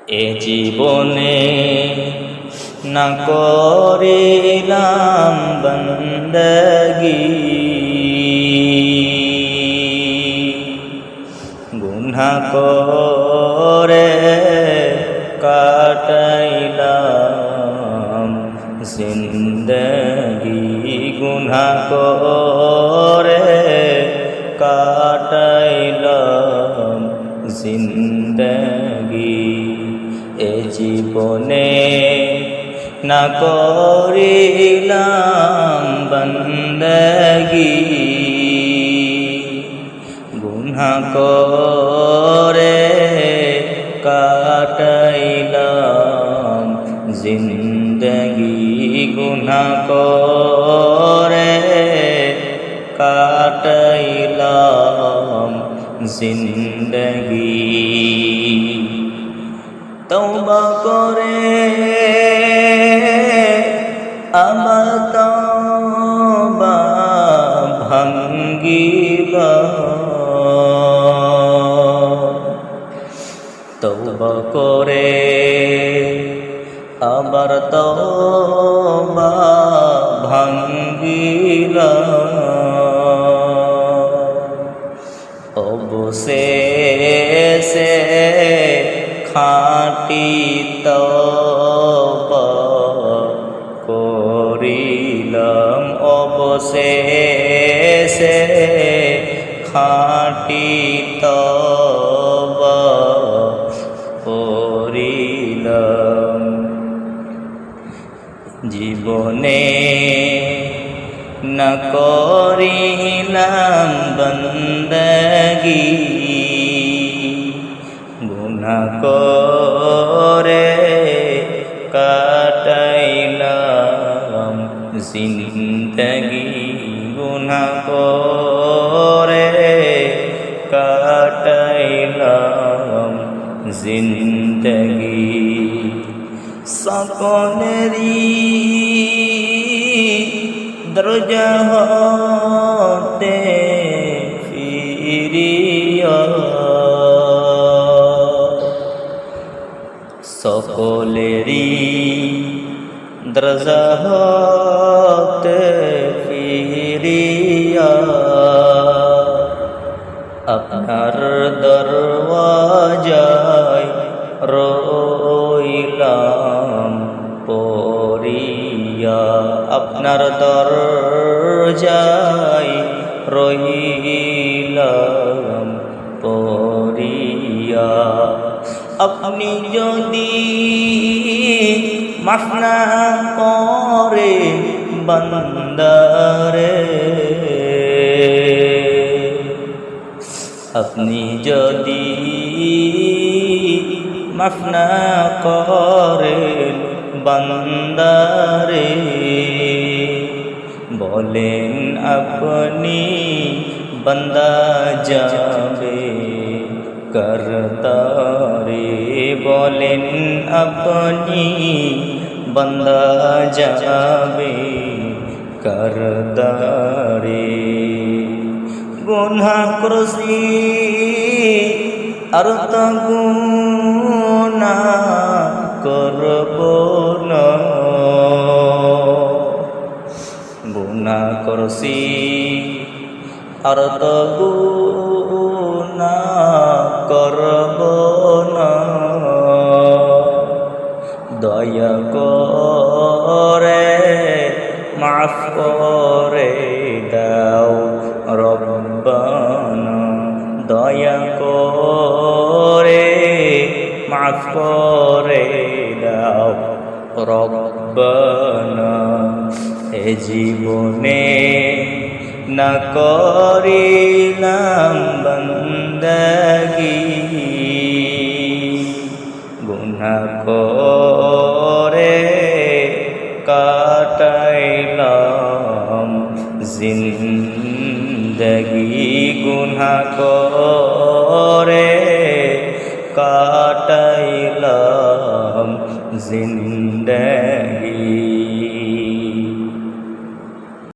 এ জীবনে না করিলাম বন্দগি, গুনাহ করে কাটাইলাম জিন্দগি, গুনাহ করে কাটাইলাম জিন্দগি। এ জীবনে না করিলাম বন্দগি, গুনাহ করে কাটাইলাম জিন্দগি, গুনাহ করে কাটাইলাম জিন্দগি। তওবা করে আমার তওবা ভাঙ্গিব, তওবা করে আবার তওবা ভাঙ্গিলাম, অবশেষে খাঁটি তওবা করিলাম, অবশেষে খাঁটি তওবা করিলাম। জীবনে না করিলাম বন্দগি, গুনাহ করে কাটাইলাম জিন্দগি, গুনাহ করে কাটাইলাম জিন্দগি। সকলেরই দরজা হতে ফিরিয়া, সকলেরই দরজা হতে ফিরিয়া, আপনার দরওয়াজায় রইলাম পড়িয়া, আপনার দরজায় রইলাম পড়িয়া। আপনি যদি মাফ না করে বান্দারে, আপনি যদি মাফ না করেন বান্দারে, বলেন আপনি বান্দা যাবে করতারে, বলেন আপনি বান্দা যাবে করতারে। গুনাহ করছি আর তো গুনাহ করব না, গুনাহ করছি আর তো গুনাহ করব না। দয়া করে মাফ করে দাও রব্বানা, দয়া করে মাফ করে দাও রব্বানা। এ জীবনে না করিলাম বন্দগি, গুনাহ করে কাটাইলাম জিন্দগি, গুনাহ করে কাটাইলাম জিন্দগি।